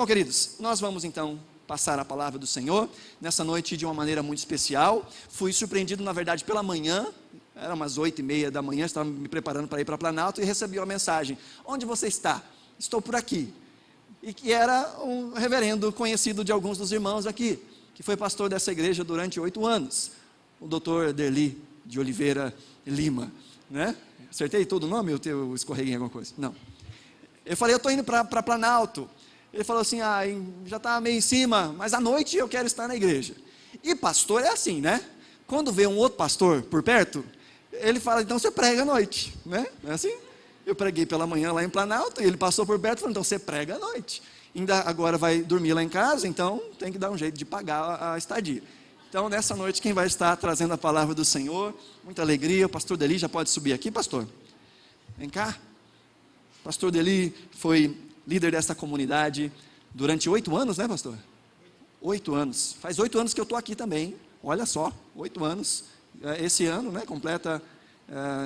Bom, queridos, nós vamos então passar a palavra do Senhor, nessa noite de uma maneira muito especial. Fui surpreendido, na verdade, pela manhã, era umas 8h30 da manhã, estava me preparando para ir para Planalto e recebi uma mensagem: onde você está? Estou por aqui. E que era um reverendo conhecido de alguns dos irmãos aqui, que foi pastor dessa igreja durante 8 anos, o doutor Derli de Oliveira Lima, né? Acertei todo o nome ou eu escorreguei em alguma coisa? Não. Eu falei: eu estou indo para Planalto. Ele falou assim: já está meio em cima, mas à noite eu quero estar na igreja. E pastor é assim, né? Quando vê um outro pastor por perto, ele fala: então você prega à noite, né? É assim? Eu preguei pela manhã lá em Planalto, e ele passou por perto e falou: então você prega à noite. Ainda agora vai dormir lá em casa, então tem que dar um jeito de pagar a estadia. Então nessa noite quem vai estar trazendo a palavra do Senhor, muita alegria, o pastor Deli já pode subir aqui, pastor. Vem cá. Pastor Deli foi líder desta comunidade durante 8 anos, né, pastor? 8 anos. Faz 8 anos que eu estou aqui também. Olha só, 8 anos. Esse ano, né, completa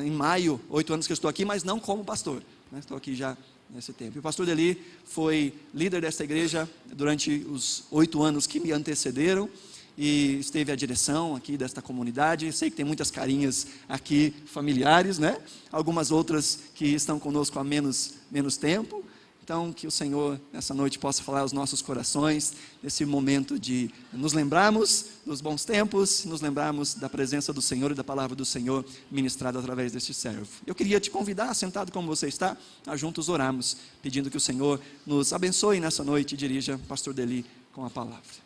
em maio, 8 anos que eu estou aqui, mas não como pastor, né? Estou aqui já nesse tempo. E o pastor Deli foi líder desta igreja durante os 8 anos que me antecederam, e esteve à direção aqui desta comunidade. Sei que tem muitas carinhas aqui familiares, né? Algumas outras que estão conosco há menos tempo. Então, que o Senhor, nessa noite, possa falar aos nossos corações, nesse momento de nos lembrarmos dos bons tempos, nos lembrarmos da presença do Senhor e da palavra do Senhor ministrada através deste servo. Eu queria te convidar, sentado como você está, a juntos orarmos, pedindo que o Senhor nos abençoe nessa noite e dirija o pastor Deli com a palavra.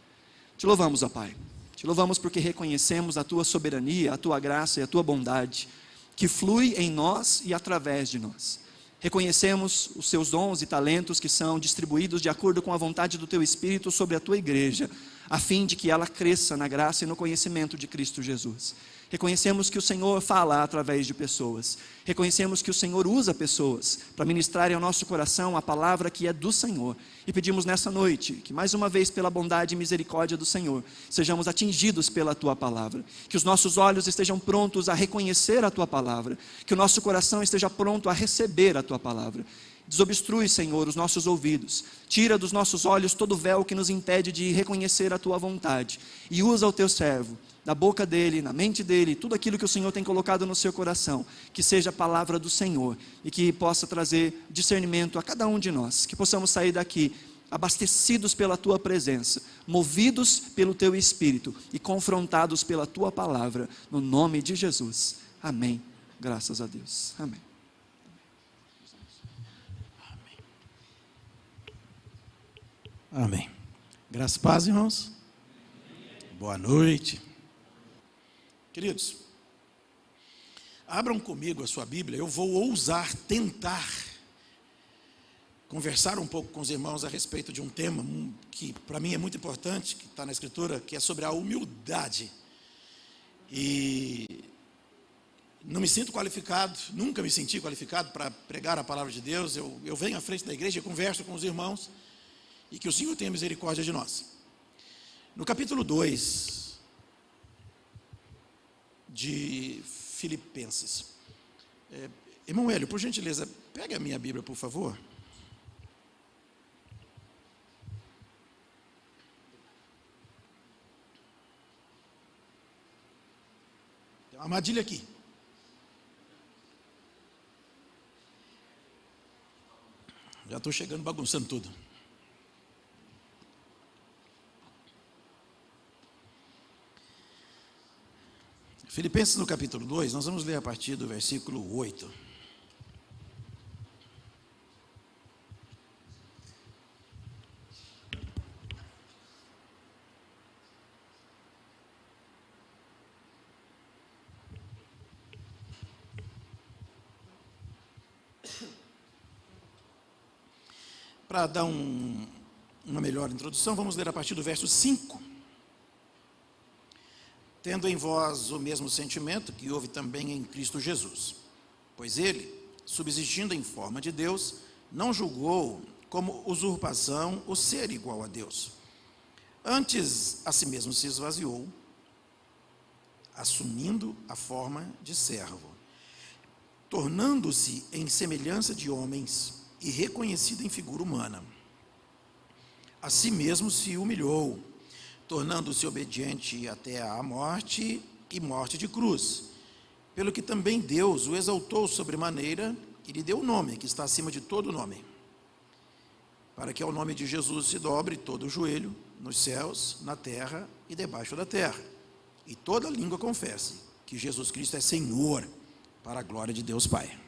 Te louvamos, ó Pai, te louvamos porque reconhecemos a Tua soberania, a Tua graça e a Tua bondade, que flui em nós e através de nós. Reconhecemos os Seus dons e talentos que são distribuídos de acordo com a vontade do Teu Espírito sobre a Tua igreja, a fim de que ela cresça na graça e no conhecimento de Cristo Jesus. Reconhecemos que o Senhor fala através de pessoas. Reconhecemos que o Senhor usa pessoas para ministrarem ao nosso coração a palavra que é do Senhor. E pedimos nessa noite que, mais uma vez, pela bondade e misericórdia do Senhor, sejamos atingidos pela Tua palavra. Que os nossos olhos estejam prontos a reconhecer a Tua palavra. Que o nosso coração esteja pronto a receber a Tua palavra. Desobstrui, Senhor, os nossos ouvidos. Tira dos nossos olhos todo o véu que nos impede de reconhecer a Tua vontade. E usa o Teu servo, da boca dele, na mente dele, tudo aquilo que o Senhor tem colocado no seu coração, que seja a palavra do Senhor, e que possa trazer discernimento a cada um de nós, que possamos sair daqui abastecidos pela Tua presença, movidos pelo Teu Espírito e confrontados pela Tua palavra, no nome de Jesus. Amém. Graças a Deus. Amém. Amém. Graças e paz, irmãos. Boa noite. Queridos, abram comigo a sua Bíblia. Eu vou ousar tentar conversar um pouco com os irmãos a respeito de um tema que para mim é muito importante, que está na Escritura, que é sobre a humildade. E não me sinto qualificado, nunca me senti qualificado para pregar a palavra de Deus. Eu venho à frente da igreja e converso com os irmãos, e que o Senhor tenha misericórdia de nós. No capítulo 2 de Filipenses, irmão Hélio, por gentileza, pega a minha Bíblia, por favor. Tem uma armadilha aqui. Já estou chegando bagunçando tudo. Filipenses no capítulo 2, nós vamos ler a partir do versículo 8. Para dar uma melhor introdução, vamos ler a partir do verso 5. Tendo em vós o mesmo sentimento que houve também em Cristo Jesus. Pois ele, subsistindo em forma de Deus, não julgou como usurpação o ser igual a Deus. Antes, a si mesmo se esvaziou, assumindo a forma de servo, tornando-se em semelhança de homens e reconhecido em figura humana. a si mesmo se humilhou, tornando-se obediente até à morte e morte de cruz. Pelo que também Deus o exaltou sobremaneira e lhe deu o nome que está acima de todo nome, para que ao nome de Jesus se dobre todo o joelho, nos céus, na terra e debaixo da terra, e toda língua confesse que Jesus Cristo é Senhor, para a glória de Deus Pai.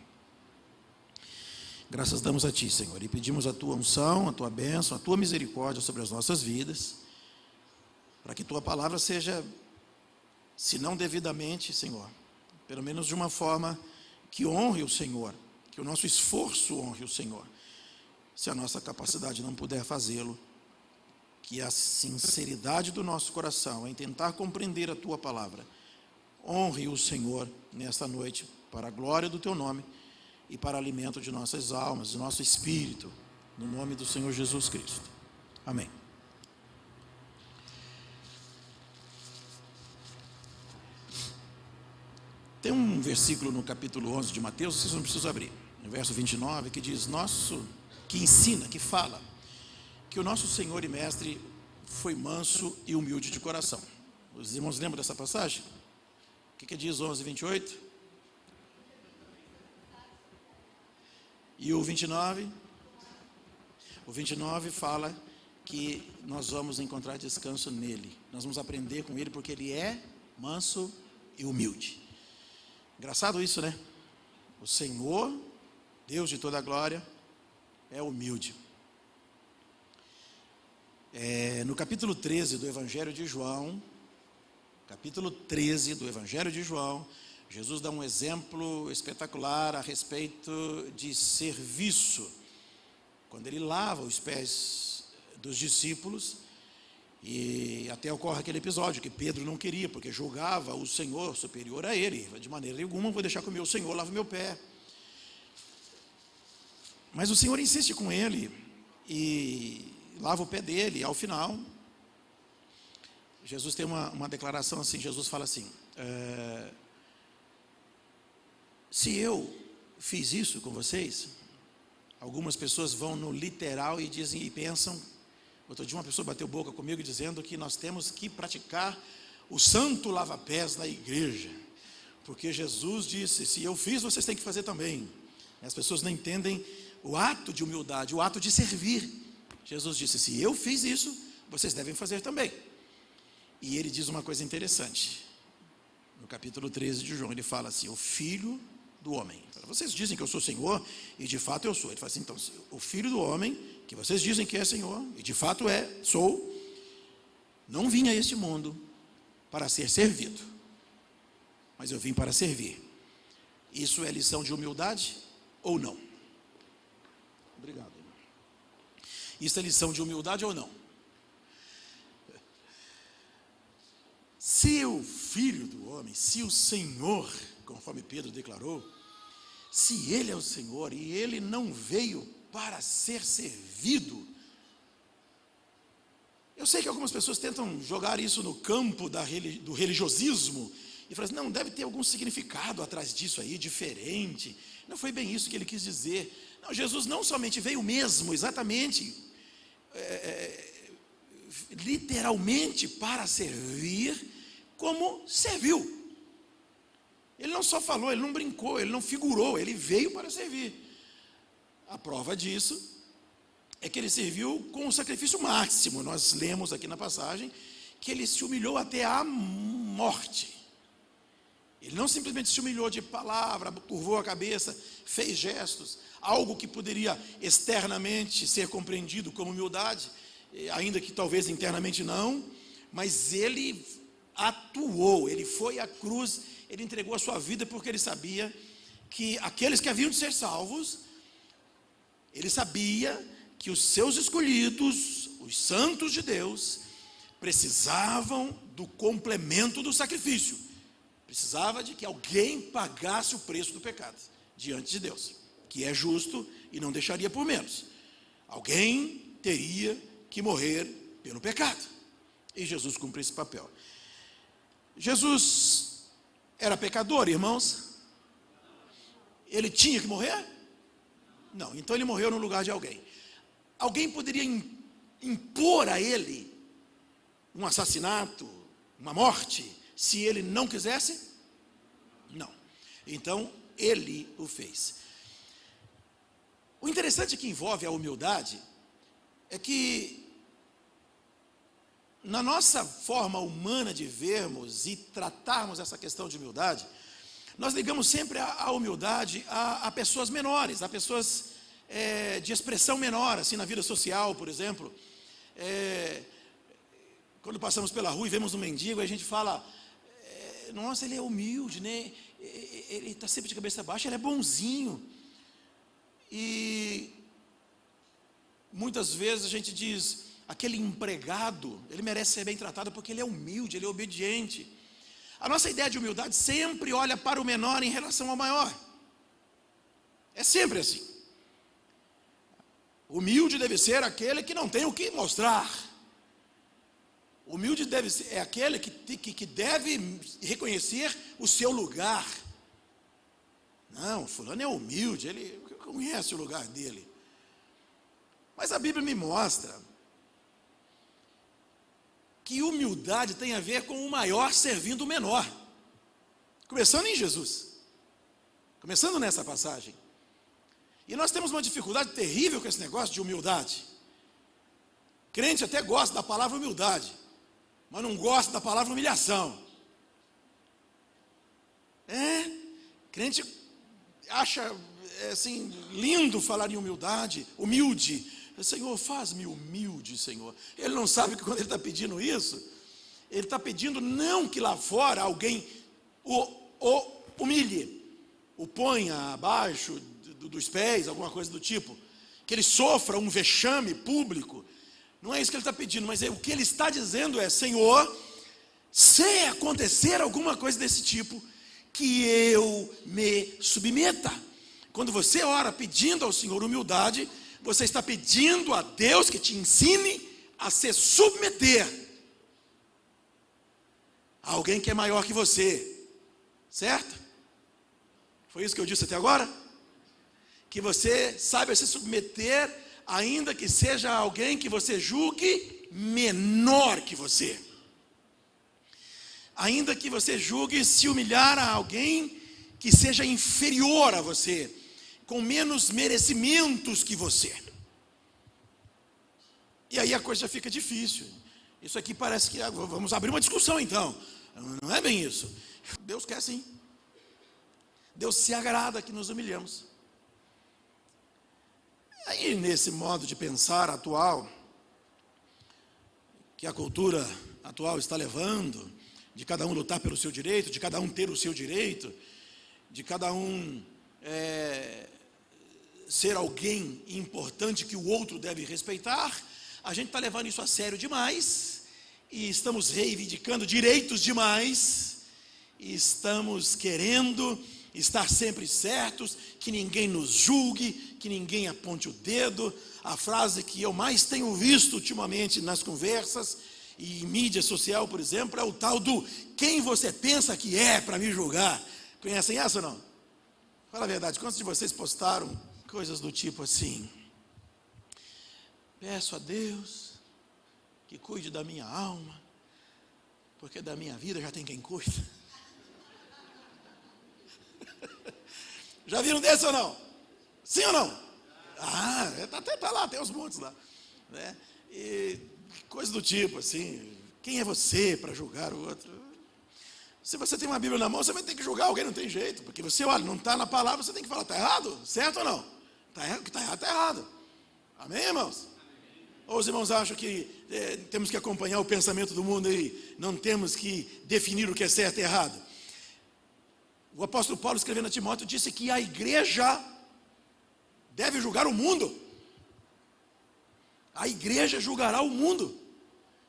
Graças damos a Ti, Senhor, e pedimos a Tua unção, a Tua bênção, a Tua misericórdia sobre as nossas vidas, para que Tua palavra seja, se não devidamente, Senhor, pelo menos de uma forma que honre o Senhor, que o nosso esforço honre o Senhor. Se a nossa capacidade não puder fazê-lo, que a sinceridade do nosso coração em tentar compreender a Tua palavra honre o Senhor nesta noite, para a glória do Teu nome e para alimento de nossas almas, de nosso espírito, no nome do Senhor Jesus Cristo. Amém. Tem um versículo no capítulo 11 de Mateus, vocês não precisam abrir, no verso 29, que diz, que ensina, que fala, que o nosso Senhor e Mestre foi manso e humilde de coração. Os irmãos lembram dessa passagem? O que diz 11, 28? E o 29? O 29 fala que nós vamos encontrar descanso nele. Nós vamos aprender com ele porque ele é manso e humilde. Engraçado isso, né? O Senhor, Deus de toda a glória, é humilde. No capítulo 13 do Evangelho de João, Jesus dá um exemplo espetacular a respeito de serviço, quando ele lava os pés dos discípulos, e até ocorre aquele episódio que Pedro não queria, porque julgava o Senhor superior a ele, de maneira alguma vou deixar que o meu Senhor lave meu pé. Mas o Senhor insiste com ele e lava o pé dele. Ao final, Jesus tem uma declaração assim, Jesus fala assim, se eu fiz isso com vocês, algumas pessoas vão no literal e dizem e pensam, outro dia uma pessoa bateu boca comigo dizendo que nós temos que praticar o santo lava-pés na igreja, porque Jesus disse, se eu fiz, vocês têm que fazer também. As pessoas não entendem o ato de humildade, o ato de servir. Jesus disse, se eu fiz isso, vocês devem fazer também. E ele diz uma coisa interessante, no capítulo 13 de João, ele fala assim, o Filho do Homem, vocês dizem que eu sou Senhor, e de fato eu sou. Ele fala assim, então, o Filho do Homem, que vocês dizem que é Senhor, e de fato sou, não vim a este mundo para ser servido, mas eu vim para servir. Isso é lição de humildade ou não? Obrigado, irmão. Isso é lição de humildade ou não? Se o Filho do Homem, se o Senhor, conforme Pedro declarou, se Ele é o Senhor e Ele não veio para ser servido, eu sei que algumas pessoas tentam jogar isso no campo do religiosismo e falam assim, não, deve ter algum significado atrás disso aí, diferente. Não foi bem isso que ele quis dizer. Não, Jesus não somente veio mesmo, exatamente, literalmente para servir, como serviu. Ele não só falou, ele não brincou, ele não figurou, ele veio para servir. A prova disso é que ele serviu com o sacrifício máximo. Nós lemos aqui na passagem que ele se humilhou até a morte. Ele não simplesmente se humilhou de palavra, curvou a cabeça, fez gestos, algo que poderia externamente ser compreendido como humildade, ainda que talvez internamente não, mas ele atuou, ele foi à cruz, ele entregou a sua vida porque ele sabia que aqueles que haviam de ser salvos, ele sabia que os seus escolhidos, os santos de Deus, precisavam do complemento do sacrifício, precisava de que alguém pagasse o preço do pecado diante de Deus, que é justo e não deixaria por menos. Alguém teria que morrer pelo pecado, e Jesus cumpre esse papel. Jesus era pecador, irmãos? Ele tinha que morrer? Não, então ele morreu no lugar de alguém. Alguém poderia impor a ele um assassinato, uma morte, se ele não quisesse? Não. Então, ele o fez. O interessante que envolve a humildade é que, na nossa forma humana de vermos e tratarmos essa questão de humildade, nós ligamos sempre a humildade a pessoas menores, a pessoas de expressão menor, assim, na vida social, por exemplo. Quando passamos pela rua e vemos um mendigo, a gente fala, nossa, ele é humilde, né? Ele está sempre de cabeça baixa, ele é bonzinho. E muitas vezes a gente diz, aquele empregado, ele merece ser bem tratado porque ele é humilde, ele é obediente. A nossa ideia de humildade sempre olha para o menor em relação ao maior. É sempre assim. Humilde deve ser aquele que não tem o que mostrar. Humilde é aquele que deve reconhecer o seu lugar. Não, fulano é humilde, ele conhece o lugar dele. Mas a Bíblia me mostra que humildade tem a ver com o maior servindo o menor. Começando em Jesus. Começando nessa passagem. E nós temos uma dificuldade terrível com esse negócio de humildade. Crente até gosta da palavra humildade, mas não gosta da palavra humilhação. Crente acha assim, lindo falar em humildade, humilde. Senhor, faz-me humilde, Senhor. Ele não sabe que quando ele está pedindo isso, ele está pedindo não que lá fora alguém o humilhe, o ponha abaixo dos pés, alguma coisa do tipo, que ele sofra um vexame público. Não é isso que ele está pedindo, mas o que ele está dizendo é, Senhor, se acontecer alguma coisa desse tipo, que eu me submeta. Quando você ora pedindo ao Senhor humildade, você está pedindo a Deus que te ensine a se submeter a alguém que é maior que você, certo? Foi isso que eu disse até agora? Que você saiba se submeter, ainda que seja alguém que você julgue menor que você. Ainda que você julgue se humilhar a alguém que seja inferior a você, com menos merecimentos que você. E aí a coisa já fica difícil. Isso aqui parece que, vamos abrir uma discussão então. Não é bem isso. Deus quer sim. Deus se agrada que nos humilhamos. Aí nesse modo de pensar atual, que a cultura atual está levando, de cada um lutar pelo seu direito, de cada um ter o seu direito, de cada um ser alguém importante que o outro deve respeitar, a gente está levando isso a sério demais, e estamos reivindicando direitos demais, e estamos querendo estar sempre certos, que ninguém nos julgue, que ninguém aponte o dedo. A frase que eu mais tenho visto ultimamente nas conversas, e em mídia social, por exemplo, é o tal do quem você pensa que é para me julgar. Conhecem essa ou não? Fala a verdade, quantos de vocês postaram coisas do tipo assim: peço a Deus que cuide da minha alma, porque da minha vida já tem quem cuida. Já viram desse ou não? Sim ou não? Até tá lá, tem uns montes lá, né? E coisa do tipo assim, quem é você para julgar o outro? Se você tem uma Bíblia na mão, você vai ter que julgar alguém, não tem jeito, porque você, olha, não está na palavra, você tem que falar, está errado? Certo ou não? O que está errado, está errado. Amém, irmãos? Ou os irmãos acham que temos que acompanhar o pensamento do mundo e não temos que definir o que é certo e errado? O apóstolo Paulo, escrevendo a Timóteo, disse que a igreja deve julgar o mundo. A igreja julgará o mundo.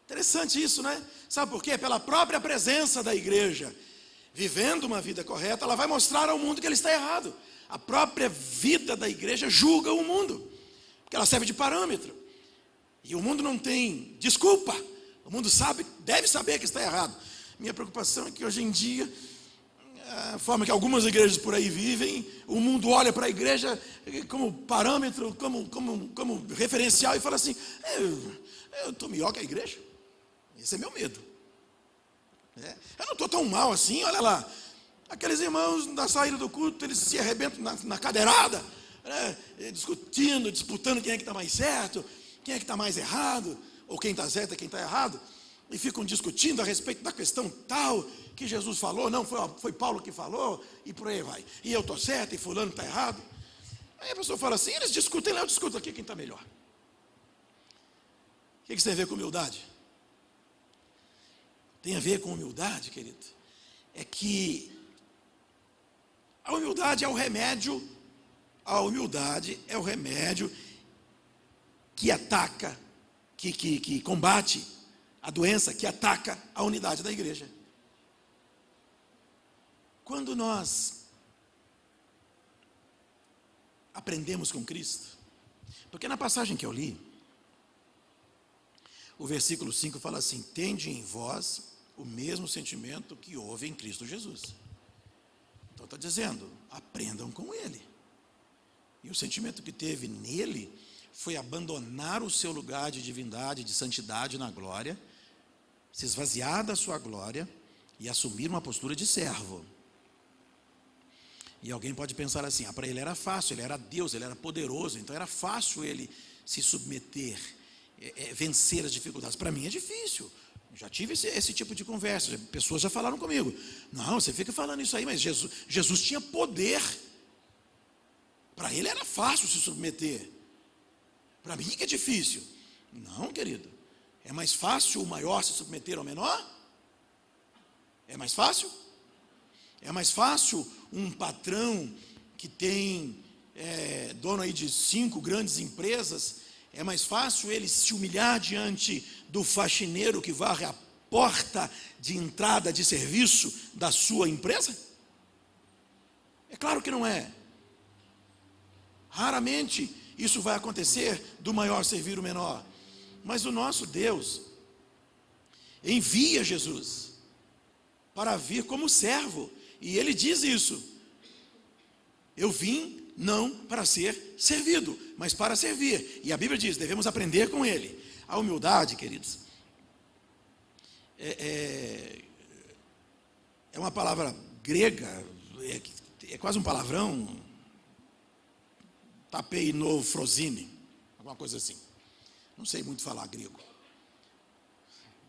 Interessante isso, né? Sabe por quê? Pela própria presença da igreja, vivendo uma vida correta, ela vai mostrar ao mundo que ele está errado. A própria vida da igreja julga o mundo, porque ela serve de parâmetro. E o mundo não tem desculpa. O mundo deve saber que está errado. Minha preocupação é que hoje em dia a forma que algumas igrejas por aí vivem, o mundo olha para a igreja como parâmetro, como referencial e fala assim, eu estou melhor que a igreja. Esse é meu medo. Eu não estou tão mal assim, olha lá. Aqueles irmãos na saída do culto, eles se arrebentam na cadeirada, discutindo, disputando quem é que está mais certo, quem é que está mais errado, ou quem está certo e quem está errado, e ficam discutindo a respeito da questão tal, que Jesus falou, não, foi Paulo que falou, e por aí vai. E eu estou certo, e fulano está errado. Aí a pessoa fala assim, eles discutem lá, eu discuto aqui quem está melhor. O que isso tem a ver com humildade? Tem a ver com humildade, querido. É que a humildade é o remédio, que ataca, que combate a doença, que ataca a unidade da igreja. Quando nós aprendemos com Cristo, porque na passagem que eu li, o versículo 5 fala assim, tende em vós o mesmo sentimento que houve em Cristo Jesus. Então está dizendo, aprendam com Ele. E o sentimento que teve nele foi abandonar o seu lugar de divindade, de santidade na glória, se esvaziar da sua glória e assumir uma postura de servo. E alguém pode pensar assim, para ele era fácil, ele era Deus, ele era poderoso, então era fácil ele se submeter, vencer as dificuldades. Para mim é difícil. Já tive esse tipo de conversa, pessoas já falaram comigo, não, você fica falando isso aí, mas Jesus tinha poder, para ele era fácil se submeter, para mim que é difícil. Não, querido, é mais fácil o maior se submeter ao menor? É mais fácil? É mais fácil um patrão que tem dono aí de 5 grandes empresas, é mais fácil ele se humilhar diante do faxineiro que varre a porta de entrada de serviço da sua empresa? É claro que não é. Raramente isso vai acontecer do maior servir o menor. Mas o nosso Deus envia Jesus para vir como servo. E ele diz isso. Eu vim não para ser servido, mas para servir. E a Bíblia diz, devemos aprender com ele. A humildade, queridos, é uma palavra grega, é quase um palavrão, tapei no frosine, alguma coisa assim. Não sei muito falar grego.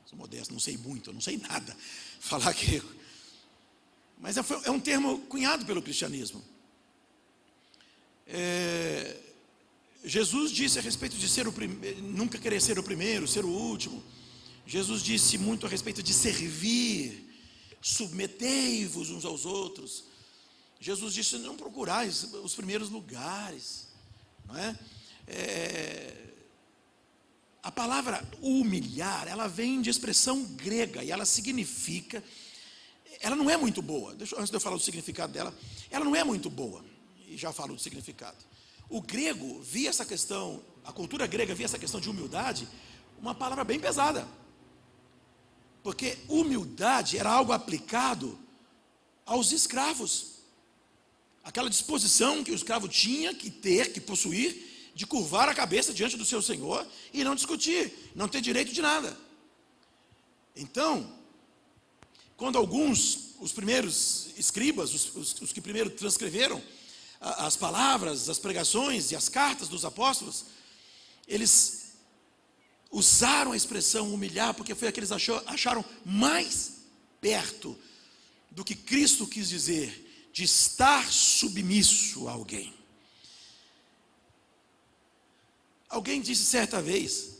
Sou modesto, não sei muito, eu não sei nada falar grego. Mas é um termo cunhado pelo cristianismo. Jesus disse a respeito de ser o primeiro, nunca querer ser o primeiro, ser o último. Jesus disse muito a respeito de servir, submetei-vos uns aos outros. Jesus disse, não procurais os primeiros lugares, não é? A palavra humilhar, ela vem de expressão grega, e ela significa, ela não é muito boa, antes de eu falar do significado dela, ela não é muito boa, e já falo do significado. O grego via essa questão, a cultura grega via essa questão de humildade, uma palavra bem pesada, porque humildade era algo aplicado aos escravos, aquela disposição que o escravo tinha que ter, que possuir, de curvar a cabeça diante do seu senhor e não discutir, não ter direito de nada. Então, quando os primeiros escribas, os que primeiro transcreveram as palavras, as pregações e as cartas dos apóstolos, eles usaram a expressão humilhar, porque foi a que eles acharam mais perto do que Cristo quis dizer, de estar submisso a alguém. Alguém disse certa vez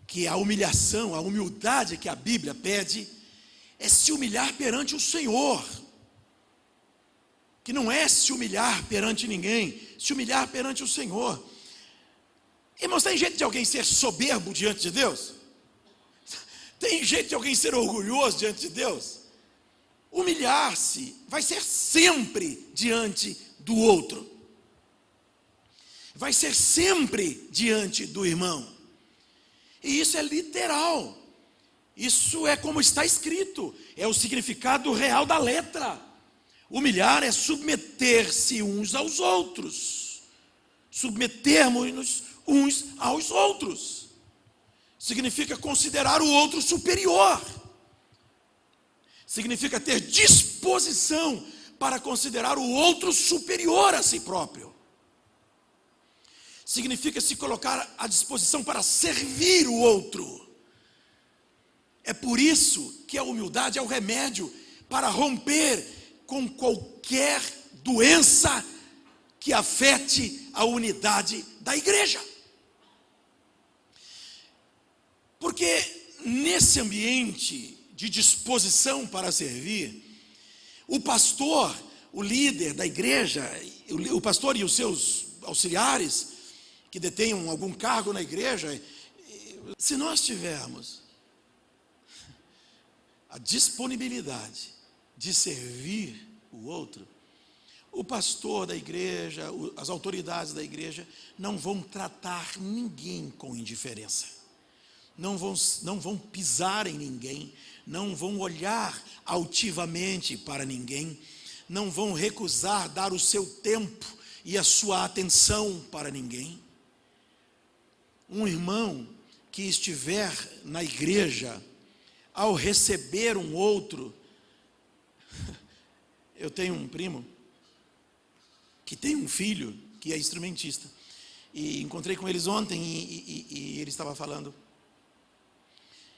que a humilhação, a humildade que a Bíblia pede é se humilhar perante o Senhor, que não é se humilhar perante ninguém, se humilhar perante o Senhor. Irmãos, tem jeito de alguém ser soberbo diante de Deus? Tem jeito de alguém ser orgulhoso diante de Deus? Humilhar-se vai ser sempre diante do outro, vai ser sempre diante do irmão, e isso é literal, isso é como está escrito, é o significado real da letra. Humilhar é submeter-se uns aos outros. Submetermos-nos uns aos outros. Significa considerar o outro superior. Significa ter disposição para considerar o outro superior a si próprio. Significa se colocar à disposição para servir o outro. É por isso que a humildade é o remédio para romper com qualquer doença que afete a unidade da igreja. Porque nesse ambiente de disposição para servir, o pastor, o líder da igreja, o pastor e os seus auxiliares, que detenham algum cargo na igreja, se nós tivermos a disponibilidade de servir o outro, o pastor da igreja, as autoridades da igreja não vão tratar ninguém com indiferença, não vão pisar em ninguém, não vão olhar altivamente para ninguém, não vão recusar dar o seu tempo e a sua atenção para ninguém. Um irmão que estiver na igreja, ao receber um outro, eu tenho um primo que tem um filho que é instrumentista, e encontrei com eles ontem e ele estava falando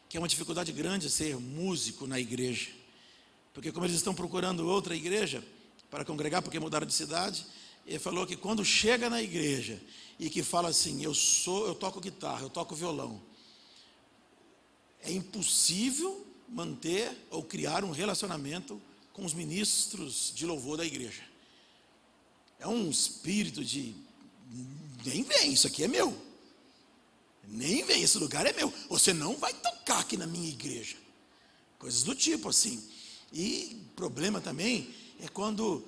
que é uma dificuldade grande ser músico na igreja, porque como eles estão procurando outra igreja para congregar, porque mudaram de cidade, ele falou que quando chega na igreja e que fala assim, eu toco guitarra, eu toco violão, é impossível manter ou criar um relacionamento com os ministros de louvor da igreja. É um espírito de, nem vem, isso aqui é meu, nem vem, esse lugar é meu, você não vai tocar aqui na minha igreja, coisas do tipo assim. E problema também é quando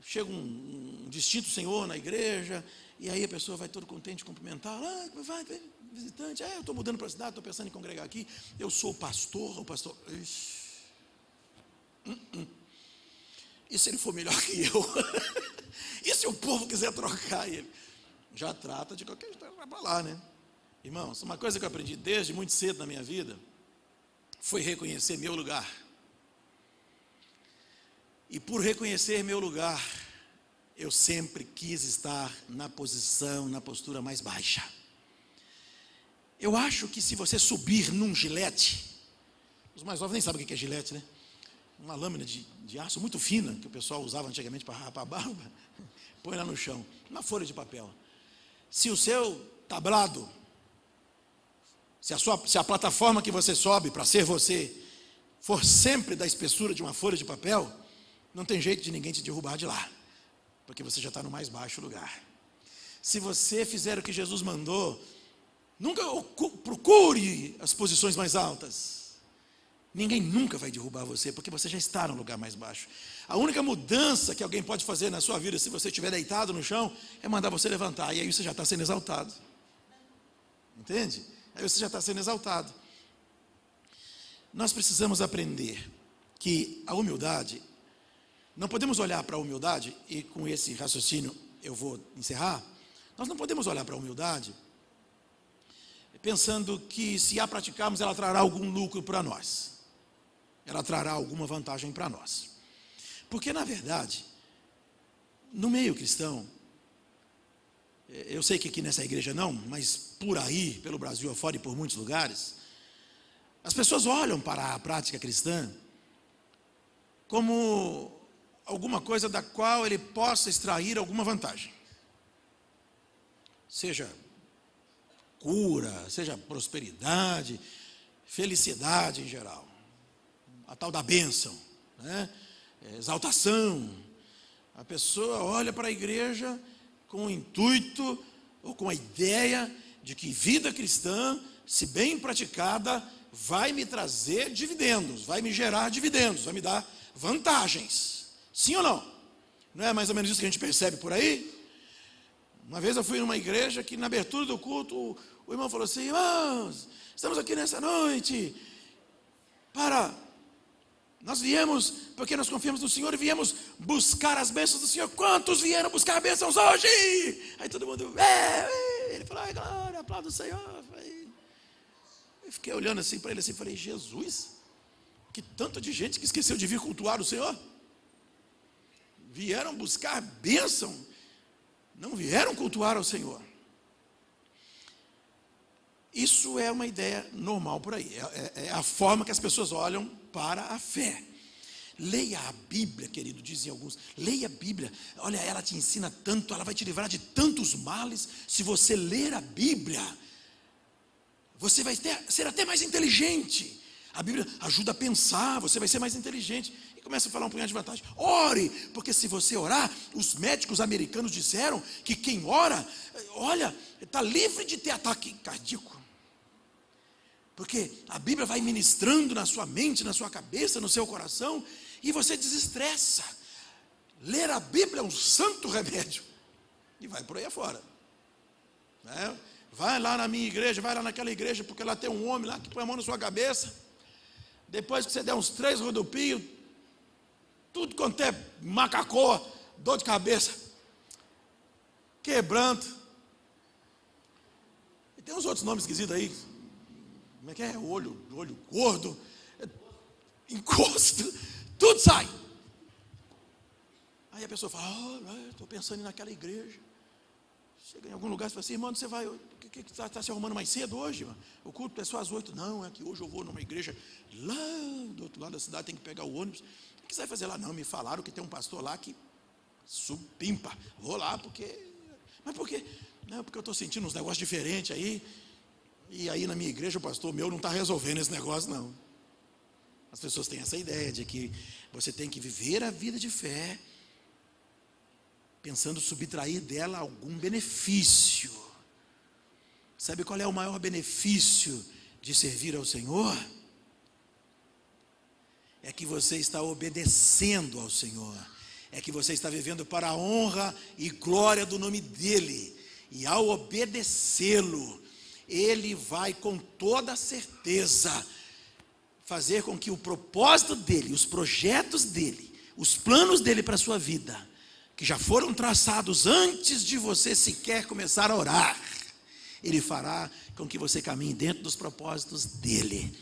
chega um distinto senhor na igreja, e aí a pessoa vai todo contente cumprimentar, vai visitante, eu estou mudando para a cidade, estou pensando em congregar aqui, eu sou o pastor, e se ele for melhor que eu? E se o povo quiser trocar ele? Já trata de qualquer jeito, vai para lá, né? Irmãos, uma coisa que eu aprendi desde muito cedo na minha vida foi reconhecer meu lugar. E por reconhecer meu lugar, eu sempre quis estar na postura mais baixa. Eu acho que se você subir num gilete, os mais jovens nem sabem o que é gilete, né? Uma lâmina de aço muito fina, que o pessoal usava antigamente para rapar a barba, põe lá no chão, uma folha de papel. Se o seu tablado, se a plataforma que você sobe para ser você, for sempre da espessura de uma folha de papel, não tem jeito de ninguém te derrubar de lá, porque você já está no mais baixo lugar. Se você fizer o que Jesus mandou, nunca procure as posições mais altas. Ninguém nunca vai derrubar você, porque você já está no lugar mais baixo. A única mudança que alguém pode fazer na sua vida, se você estiver deitado no chão, é mandar você levantar, e aí você já está sendo exaltado. Entende? Aí você já está sendo exaltado. Nós precisamos aprender que a humildade, não podemos olhar para a humildade, e com esse raciocínio eu vou encerrar, nós não podemos olhar para a humildade pensando que se a praticarmos ela trará algum lucro para nós, ela trará alguma vantagem para nós, porque na verdade, no meio cristão, eu sei que aqui nessa igreja não, mas por aí, pelo Brasil afora e por muitos lugares, as pessoas olham para a prática cristã como alguma coisa da qual ele possa extrair alguma vantagem, seja cura, seja prosperidade, felicidade em geral, a tal da bênção, né? Exaltação. A pessoa olha para a igreja com o intuito ou com a ideia de que vida cristã, se bem praticada, vai me trazer dividendos, vai me gerar dividendos, vai me dar vantagens. Sim ou não? Não é mais ou menos isso que a gente percebe por aí? Uma vez eu fui numa igreja que na abertura do culto, o irmão falou assim: irmãos, estamos aqui nessa noite para Nós viemos porque nós confiamos no Senhor e viemos buscar as bênçãos do Senhor. Quantos vieram buscar bênçãos hoje? Aí todo mundo, ele falou, ai glória, aplauda o Senhor. Eu fiquei olhando assim para ele assim, falei, Jesus, que tanto de gente que esqueceu de vir cultuar o Senhor. Vieram buscar bênção, não vieram cultuar ao Senhor. Isso é uma ideia normal por aí, é a forma que as pessoas olham para a fé. Leia a Bíblia, querido, dizem alguns, leia a Bíblia, olha, ela te ensina tanto, ela vai te livrar de tantos males. Se você ler a Bíblia, você vai ser até mais inteligente. A Bíblia ajuda a pensar, você vai ser mais inteligente. E começa a falar um punhado de vantagem. Ore, porque se você orar, os médicos americanos disseram que quem ora, olha, está livre de ter ataque cardíaco. Porque a Bíblia vai ministrando na sua mente, na sua cabeça, no seu coração, e você desestressa. Ler a Bíblia é um santo remédio. E vai por aí afora. Vai lá na minha igreja, vai lá naquela igreja, porque lá tem um homem lá que põe a mão na sua cabeça. Depois que você der uns 3 rodopios, tudo quanto é macacô, dor de cabeça, quebranto. E tem uns outros nomes esquisitos aí. Como é que é? Olho gordo, encosto, tudo sai. Aí a pessoa fala, estou pensando em ir naquela igreja. Chega em algum lugar e fala assim, irmão, você vai, que está se arrumando mais cedo hoje? Mano? O culto é só às 8. Não, é que hoje eu vou numa igreja lá do outro lado da cidade, tem que pegar o ônibus. O que você vai fazer lá? Não, me falaram que tem um pastor lá que supimpa. Vou lá porque... Mas por quê? Não, porque eu estou sentindo uns negócios diferentes aí. E aí na minha igreja o pastor meu não está resolvendo esse negócio não. As pessoas têm essa ideia de que você tem que viver a vida de fé, pensando subtrair dela algum benefício. Sabe qual é o maior benefício de servir ao Senhor? É que você está obedecendo ao Senhor. É que você está vivendo para a honra e glória do nome dEle. E ao obedecê-lo, Ele vai com toda certeza fazer com que o propósito dEle, os projetos dEle, os planos dEle para a sua vida, que já foram traçados antes de você sequer começar a orar, Ele fará com que você caminhe dentro dos propósitos dEle.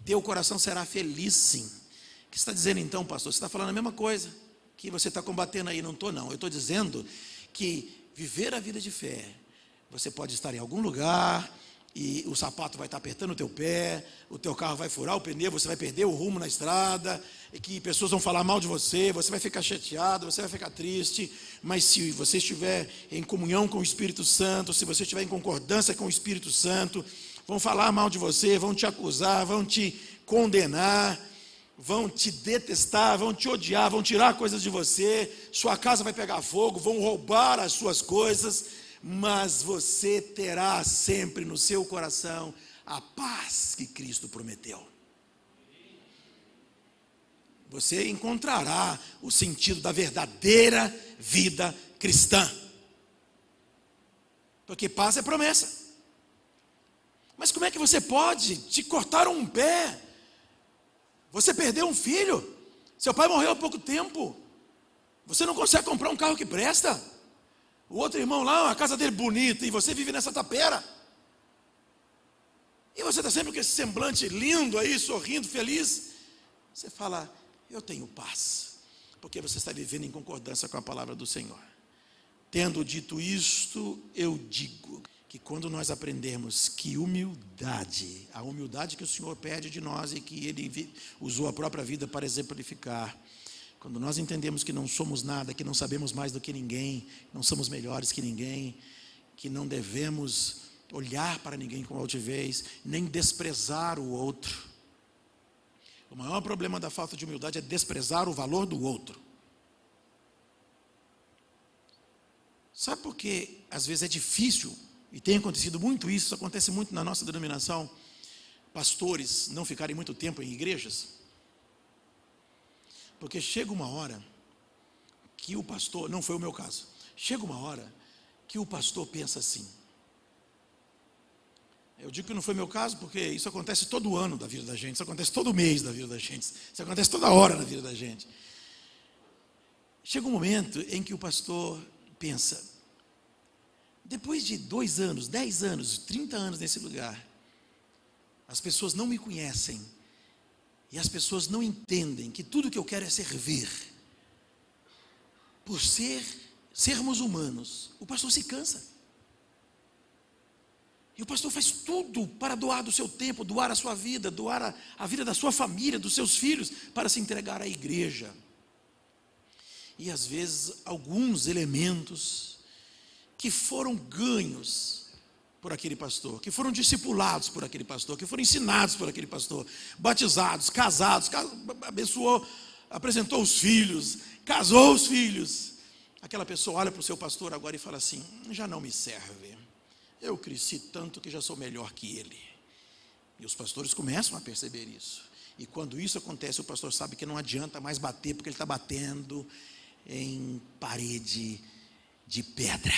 Teu coração será feliz sim. O que você está dizendo então, pastor? Você está falando a mesma coisa que você está combatendo aí. Não estou não, eu estou dizendo que viver a vida de fé, você pode estar em algum lugar e o sapato vai estar apertando o teu pé, o teu carro vai furar o pneu, você vai perder o rumo na estrada, e que pessoas vão falar mal de você vai ficar chateado, você vai ficar triste, mas se você estiver em comunhão com o Espírito Santo, se você estiver em concordância com o Espírito Santo, vão falar mal de você, vão te acusar, vão te condenar, vão te detestar, vão te odiar, vão tirar coisas de você, sua casa vai pegar fogo, vão roubar as suas coisas, mas você terá sempre no seu coração a paz que Cristo prometeu. Você encontrará o sentido da verdadeira vida cristã, porque paz é promessa. Mas como é que você pode te cortar um pé? Você perdeu um filho, seu pai morreu há pouco tempo, você não consegue comprar um carro que presta. O outro irmão lá, a casa dele bonita, e você vive nessa tapera. E você está sempre com esse semblante lindo aí, sorrindo, feliz. Você fala, eu tenho paz, porque você está vivendo em concordância com a palavra do Senhor. Tendo dito isto, eu digo que quando nós aprendemos que humildade, a humildade que o Senhor pede de nós e que Ele usou a própria vida para exemplificar, quando nós entendemos que não somos nada, que não sabemos mais do que ninguém, não somos melhores que ninguém, que não devemos olhar para ninguém com altivez, nem desprezar o outro. O maior problema da falta de humildade é desprezar o valor do outro. Sabe por que às vezes é difícil, e tem acontecido muito isso acontece muito na nossa denominação, pastores não ficarem muito tempo em igrejas? Porque chega uma hora que o pastor, não foi o meu caso, chega uma hora que o pastor pensa assim, Eu digo que não foi meu caso, porque isso acontece todo ano da vida da gente, isso acontece todo mês da vida da gente, isso acontece toda hora na vida da gente. Chega um momento em que o pastor pensa, depois de 2 anos, 10 anos, 30 anos nesse lugar, as pessoas não me conhecem, e as pessoas não entendem que tudo que eu quero é servir. Por sermos humanos, o pastor se cansa. E o pastor faz tudo para doar do seu tempo, doar a sua vida, doar a vida da sua família, dos seus filhos, para se entregar à igreja. E às vezes alguns elementos que foram ganhos por aquele pastor, que foram discipulados por aquele pastor, que foram ensinados por aquele pastor, batizados, casados, abençoou, apresentou os filhos, casou os filhos. Aquela pessoa olha para o seu pastor agora e fala assim, já não me serve, eu cresci tanto que já sou melhor que ele. E os pastores começam a perceber isso. E quando isso acontece, o pastor sabe que não adianta mais bater, porque ele está batendo em parede de pedra.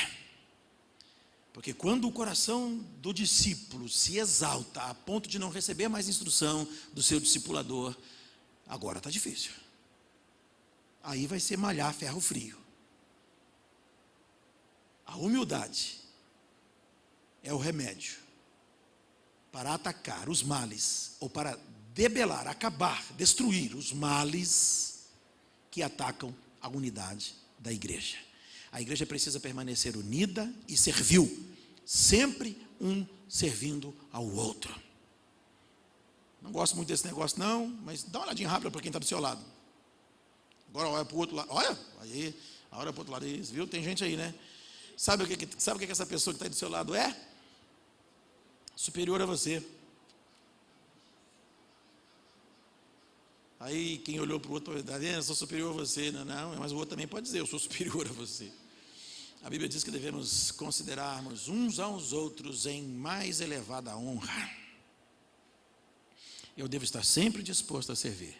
Porque quando o coração do discípulo se exalta a ponto de não receber mais instrução do seu discipulador, agora está difícil. Aí vai ser malhar ferro frio. A humildade é o remédio para atacar os males, ou para debelar, acabar, destruir os males que atacam a unidade da igreja. A igreja precisa permanecer unida e servil, sempre um servindo ao outro. Não gosto muito desse negócio não, mas dá uma olhadinha rápida para quem está do seu lado. Agora olha para o outro lado, olha, aí, olha para o outro lado, isso, viu? Tem gente aí, né? Sabe o que essa pessoa que está aí do seu lado é? Superior a você. Aí quem olhou para o outro, está vendo? Eu sou superior a você. Não, mas o outro também pode dizer, eu sou superior a você. A Bíblia diz que devemos considerarmos uns aos outros em mais elevada honra. Eu devo estar sempre disposto a servir.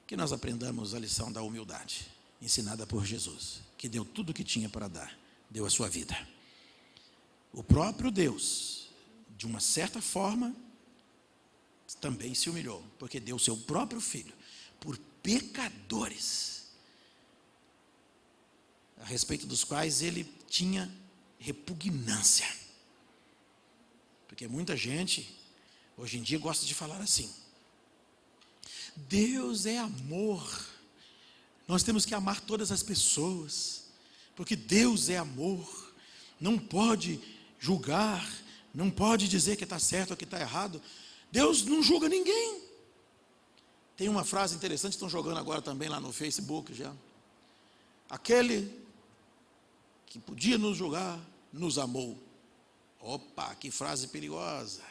Que nós aprendamos a lição da humildade, ensinada por Jesus, que deu tudo o que tinha para dar, deu a sua vida. O próprio Deus, de uma certa forma, também se humilhou, porque deu o seu próprio filho por pecadores, a respeito dos quais ele tinha repugnância. Porque muita gente hoje em dia gosta de falar assim: Deus é amor, nós temos que amar todas as pessoas, porque Deus é amor, não pode julgar, não pode dizer que está certo ou que está errado. Deus não julga ninguém. Tem uma frase interessante, estão jogando agora também lá no Facebook já. Aquele que podia nos julgar, nos amou. Opa, que frase perigosa.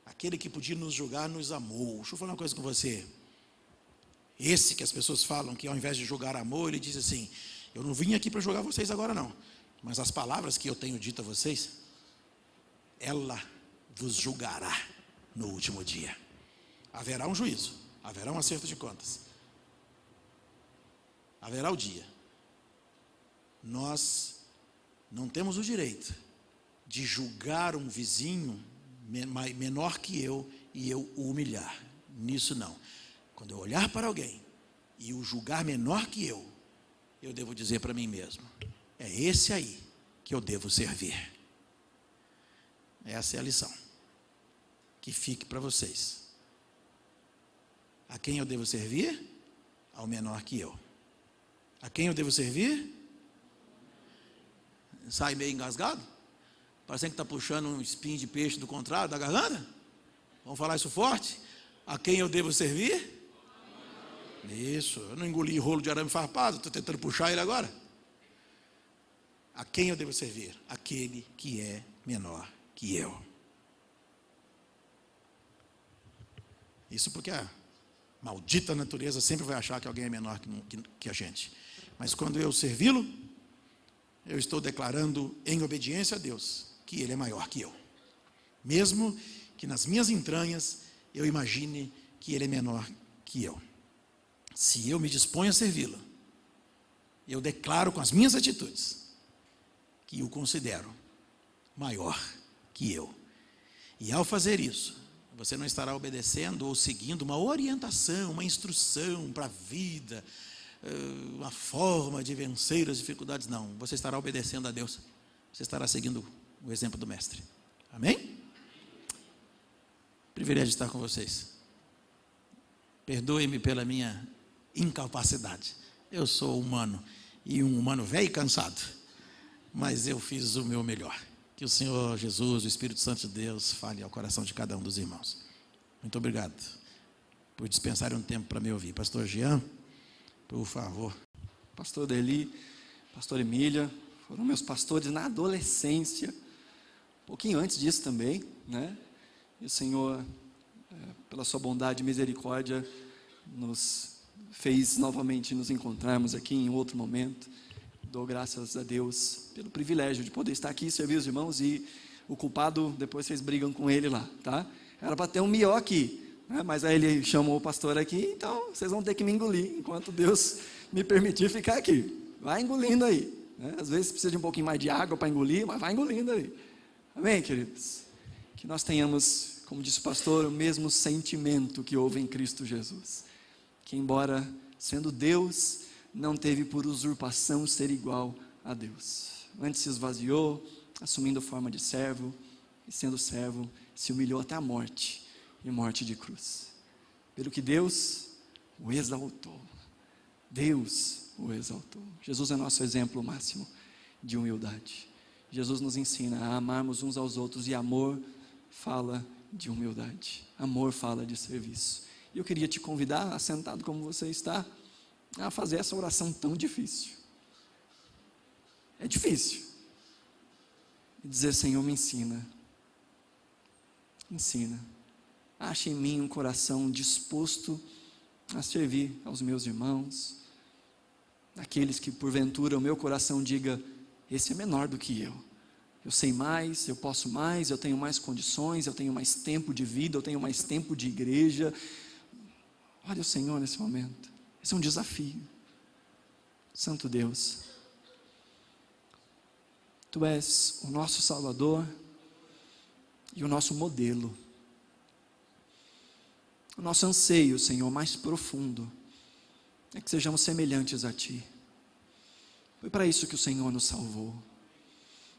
Aquele que podia nos julgar, nos amou. Deixa eu falar uma coisa com você. Esse que as pessoas falam que ao invés de julgar amor, ele diz assim: eu não vim aqui para julgar vocês agora não, mas as palavras que eu tenho dito a vocês, ela vos julgará no último dia. Haverá um juízo, haverá um acerto de contas, haverá o dia. Nós não temos o direito de julgar um vizinho menor que eu e eu o humilhar. Nisso não. Quando eu olhar para alguém e o julgar menor que eu devo dizer para mim mesmo: é esse aí que eu devo servir. Essa é a lição. Que fique para vocês. A quem eu devo servir? Ao menor que eu. A quem eu devo servir? Sai meio engasgado? Parecendo que está puxando um espinho de peixe do contrário da garganta? Vamos falar isso forte? A quem eu devo servir? Isso, eu não engoli rolo de arame farpado, estou tentando puxar ele agora. A quem eu devo servir? Aquele que é menor que eu. Isso porque a maldita natureza sempre vai achar que alguém é menor que a gente. Mas quando eu servi-lo, eu estou declarando em obediência a Deus que Ele é maior que eu. Mesmo que nas minhas entranhas eu imagine que Ele é menor que eu. Se eu me disponho a servi-lo, eu declaro com as minhas atitudes que o considero maior que eu. E ao fazer isso, você não estará obedecendo ou seguindo uma orientação, uma instrução para a vida, uma forma de vencer as dificuldades. Não, você estará obedecendo a Deus. Você estará seguindo o exemplo do Mestre. Amém? Privilégio estar com vocês. Perdoe-me pela minha incapacidade. Eu sou humano, e um humano velho e cansado, mas eu fiz o meu melhor. Que o Senhor Jesus, o Espírito Santo de Deus, fale ao coração de cada um dos irmãos. Muito obrigado por dispensarem um tempo para me ouvir. Pastor Jean, por favor. Pastor Deli, pastor Emília, foram meus pastores na adolescência, um pouquinho antes disso também, né? E o Senhor, pela sua bondade e misericórdia, nos fez novamente nos encontrarmos aqui em outro momento. Dou graças a Deus pelo privilégio de poder estar aqui e servir os irmãos, e o culpado, depois vocês brigam com ele lá, tá? Era para ter um mió aqui, né? Mas aí ele chamou o pastor aqui, então vocês vão ter que me engolir, enquanto Deus me permitir ficar aqui. Vai engolindo aí, né? Às vezes precisa de um pouquinho mais de água para engolir, mas vai engolindo aí. Amém, queridos? Que nós tenhamos, como disse o pastor, o mesmo sentimento que houve em Cristo Jesus, que embora sendo Deus, não teve por usurpação ser igual a Deus. Antes se esvaziou, assumindo forma de servo, e sendo servo, se humilhou até a morte, e morte de cruz. Pelo que Deus o exaltou. Deus o exaltou. Jesus é nosso exemplo máximo de humildade. Jesus nos ensina a amarmos uns aos outros, e amor fala de humildade. Amor fala de serviço. E eu queria te convidar, assentado como você está, a fazer essa oração tão difícil. É difícil. E dizer: Senhor, me ensina. Ensina. Ache em mim um coração disposto a servir aos meus irmãos, aqueles que porventura o meu coração diga: esse é menor do que eu sei mais, eu posso mais, eu tenho mais condições, eu tenho mais tempo de vida, eu tenho mais tempo de igreja. Olha o Senhor nesse momento. Esse é um desafio. Santo Deus, Tu és o nosso Salvador e o nosso modelo. O nosso anseio, Senhor, mais profundo é que sejamos semelhantes a Ti. Foi para isso que o Senhor nos salvou,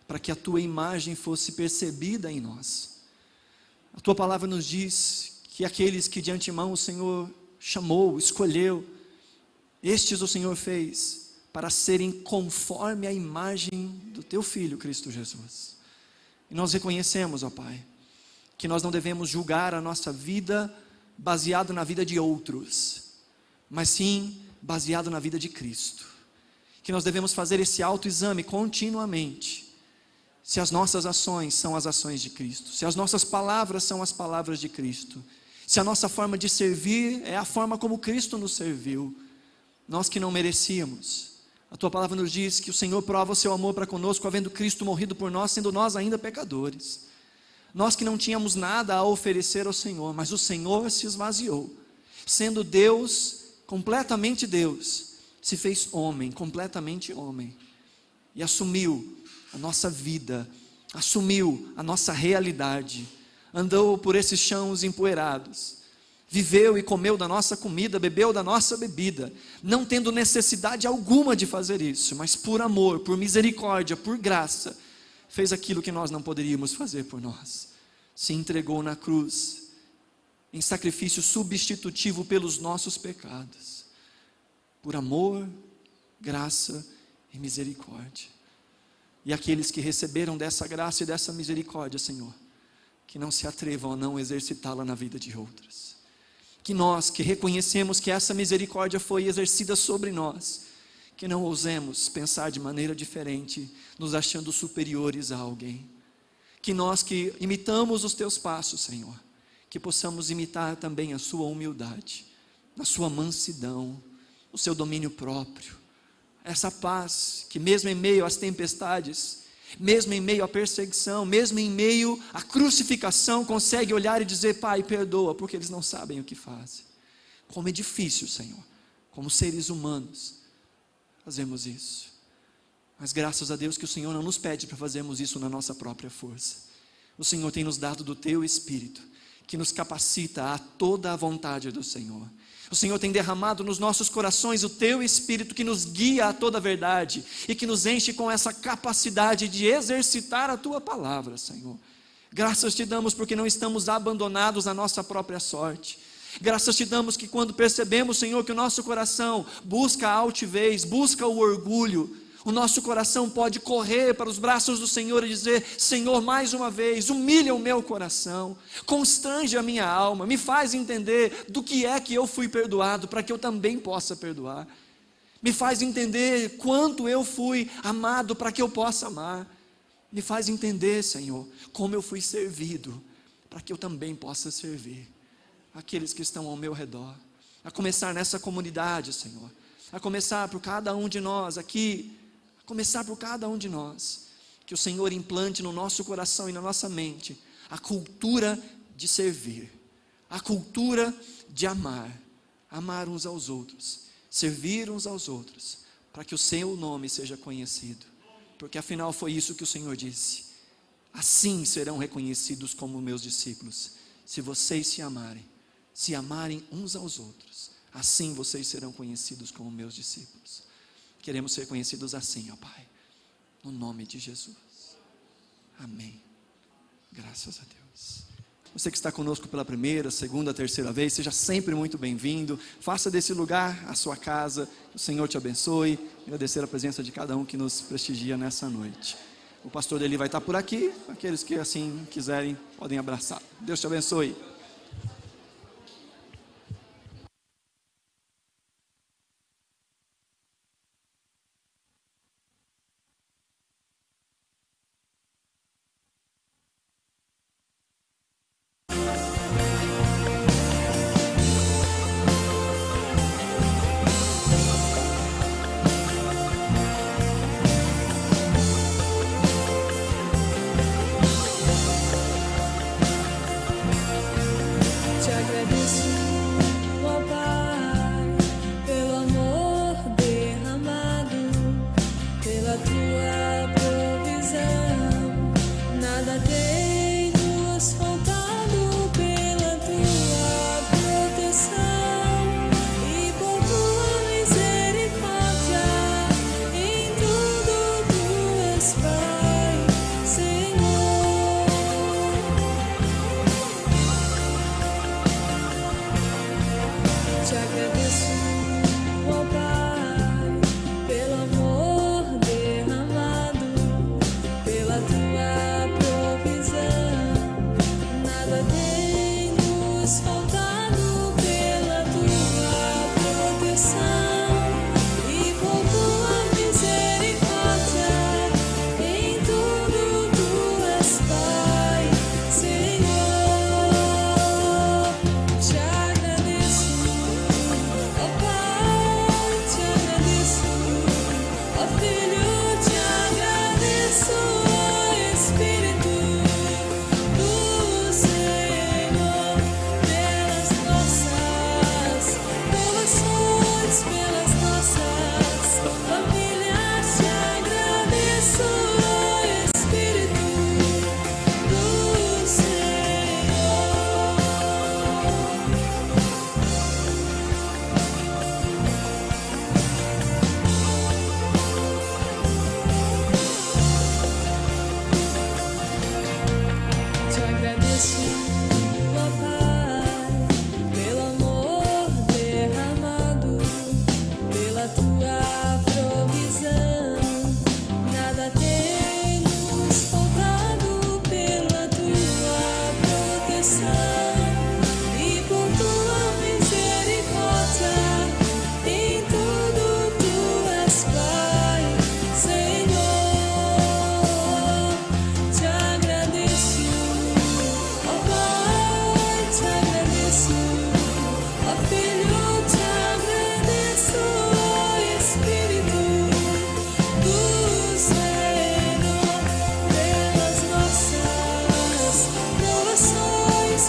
para que a Tua imagem fosse percebida em nós. A Tua palavra nos diz que aqueles que de antemão o Senhor chamou, escolheu, estes o Senhor fez para serem conforme a imagem do Teu Filho Cristo Jesus. E nós reconhecemos, ó Pai, que nós não devemos julgar a nossa vida baseado na vida de outros, mas sim baseado na vida de Cristo. Que nós devemos fazer esse autoexame continuamente, se as nossas ações são as ações de Cristo, se as nossas palavras são as palavras de Cristo, se a nossa forma de servir é a forma como Cristo nos serviu. Nós que não merecíamos, a Tua palavra nos diz que o Senhor prova o seu amor para conosco, havendo Cristo morrido por nós, sendo nós ainda pecadores. Nós que não tínhamos nada a oferecer ao Senhor, mas o Senhor se esvaziou, sendo Deus, completamente Deus, se fez homem, completamente homem, e assumiu a nossa vida, assumiu a nossa realidade, andou por esses chãos empoeirados, viveu e comeu da nossa comida, bebeu da nossa bebida, não tendo necessidade alguma de fazer isso, mas por amor, por misericórdia, por graça, fez aquilo que nós não poderíamos fazer por nós. Se entregou na cruz, em sacrifício substitutivo pelos nossos pecados, por amor, graça e misericórdia. E aqueles que receberam dessa graça e dessa misericórdia, Senhor, que não se atrevam a não exercitá-la na vida de outros. Que nós que reconhecemos que essa misericórdia foi exercida sobre nós, que não ousemos pensar de maneira diferente, nos achando superiores a alguém. Que nós que imitamos os Teus passos, Senhor, que possamos imitar também a Sua humildade, a Sua mansidão, o Seu domínio próprio, essa paz que mesmo em meio às tempestades, mesmo em meio à perseguição, mesmo em meio à crucificação, consegue olhar e dizer: Pai, perdoa, porque eles não sabem o que fazem. Como é difícil, Senhor, como seres humanos, fazemos isso. Mas graças a Deus que o Senhor não nos pede para fazermos isso na nossa própria força. o Senhor tem nos dado do teu Espírito, que nos capacita a toda a vontade do Senhor. O Senhor tem derramado nos nossos corações o teu Espírito, que nos guia a toda a verdade, e que nos enche com essa capacidade de exercitar a tua palavra, Senhor. Graças te damos porque não estamos abandonados à nossa própria sorte. Graças te damos que quando percebemos, Senhor, que o nosso coração busca a altivez, busca o orgulho, o nosso coração pode correr para os braços do Senhor e dizer: Senhor, mais uma vez, humilha o meu coração, constrange a minha alma, me faz entender do que é que eu fui perdoado, para que eu também possa perdoar. Me faz entender quanto eu fui amado, para que eu possa amar. Me faz entender, Senhor, como eu fui servido, para que eu também possa servir aqueles que estão ao meu redor. A começar nessa comunidade, Senhor, a começar por cada um de nós aqui, a começar por cada um de nós, que o Senhor implante no nosso coração e na nossa mente a cultura de servir, a cultura de amar, amar uns aos outros, servir uns aos outros, para que o seu nome seja conhecido, porque afinal foi isso que o Senhor disse: assim serão reconhecidos como meus discípulos, se vocês se amarem uns aos outros, assim vocês serão conhecidos como meus discípulos. Queremos ser conhecidos assim, ó Pai, no nome de Jesus, amém, graças a Deus. Você que está conosco pela primeira, segunda, terceira vez, seja sempre muito bem-vindo, faça desse lugar a sua casa, que o Senhor te abençoe. Agradecer a presença de cada um que nos prestigia nessa noite. O pastor Eli vai estar por aqui, aqueles que assim quiserem podem abraçar. Deus te abençoe. Te agradeço, ó Pai, pelo amor derramado, pela tua provisão. Nada tem nos faltado, pela tua proteção e por tua misericórdia. Em tudo tu és Pai, Senhor. Te agradeço, ó Pai, pelo amor derramado, pela tua provisão. Nada tem nos faltado, pela tua proteção e por tua misericórdia. Em tudo tu és Pai, Senhor. Te agradeço, ó Pai, te agradeço, ó Filho, te agradeço, ó Espírito do Senhor, pelas nossas provações, pelas nossas famílias. Te agradeço, ó Espírito do Senhor. Te agradeço, ó Pai, pelo amor derramado, pela tua provisão. Nada tem nos faltado, pela tua proteção e por tua misericórdia. Em tudo tu és Pai, Senhor. Te agradeço, ó Pai, te agradeço, ó Filho, te agradeço, ó Espírito do Senhor, pelas nossas provações,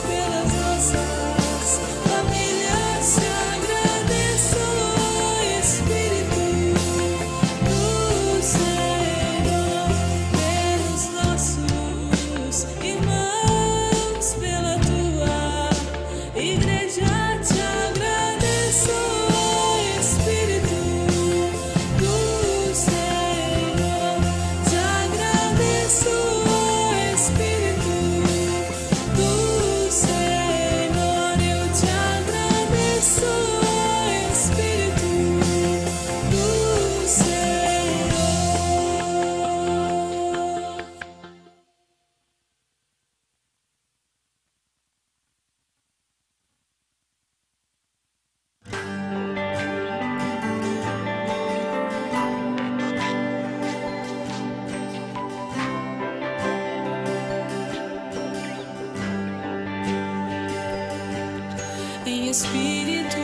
espírito,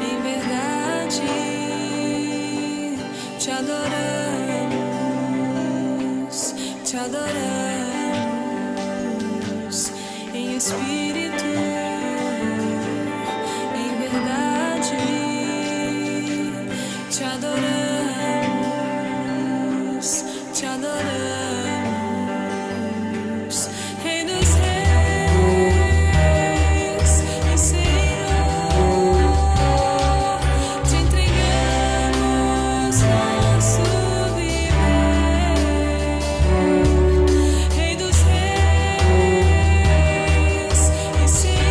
em verdade, te adoramos, te adoramos, em espírito, em verdade, te adoramos, te adoramos, Rei dos Reis e Senhor, te entregamos nosso viver. Rei dos Reis e Senhor,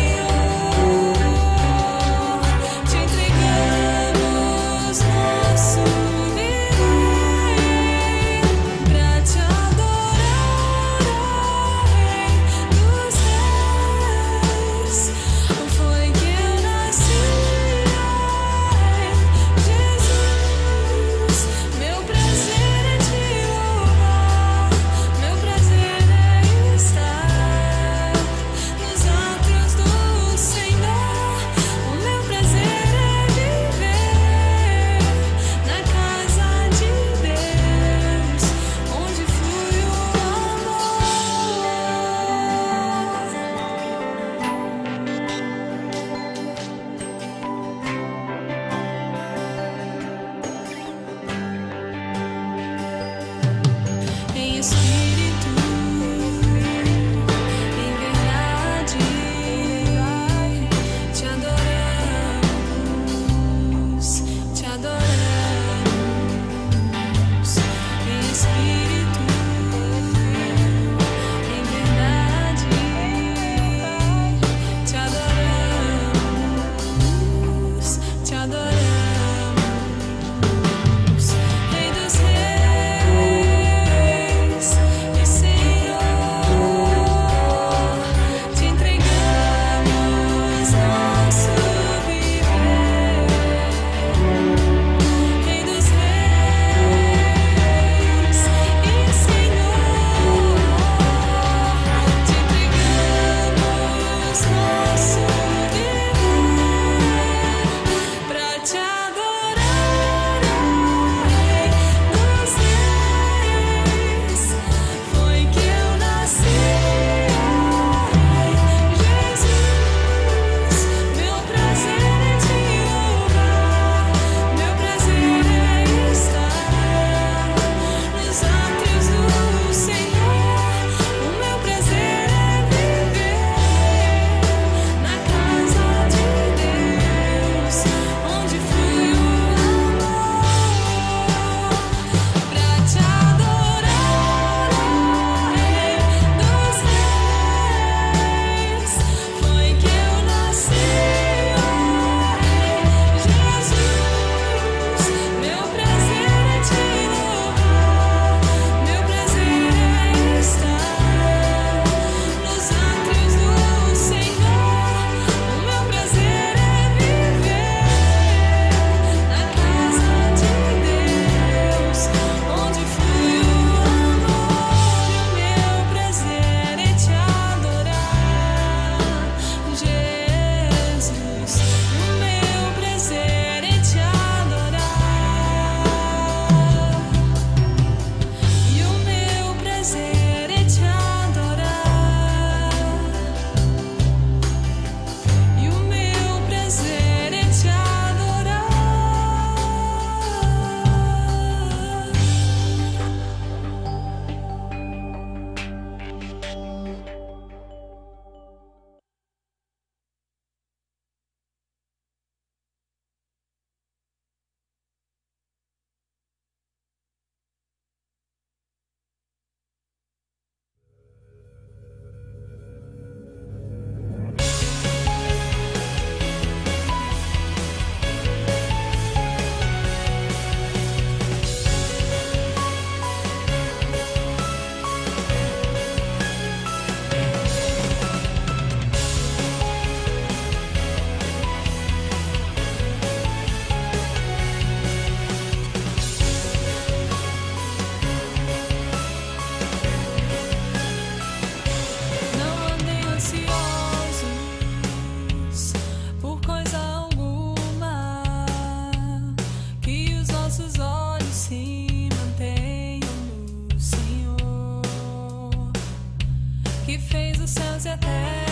céus e a terra.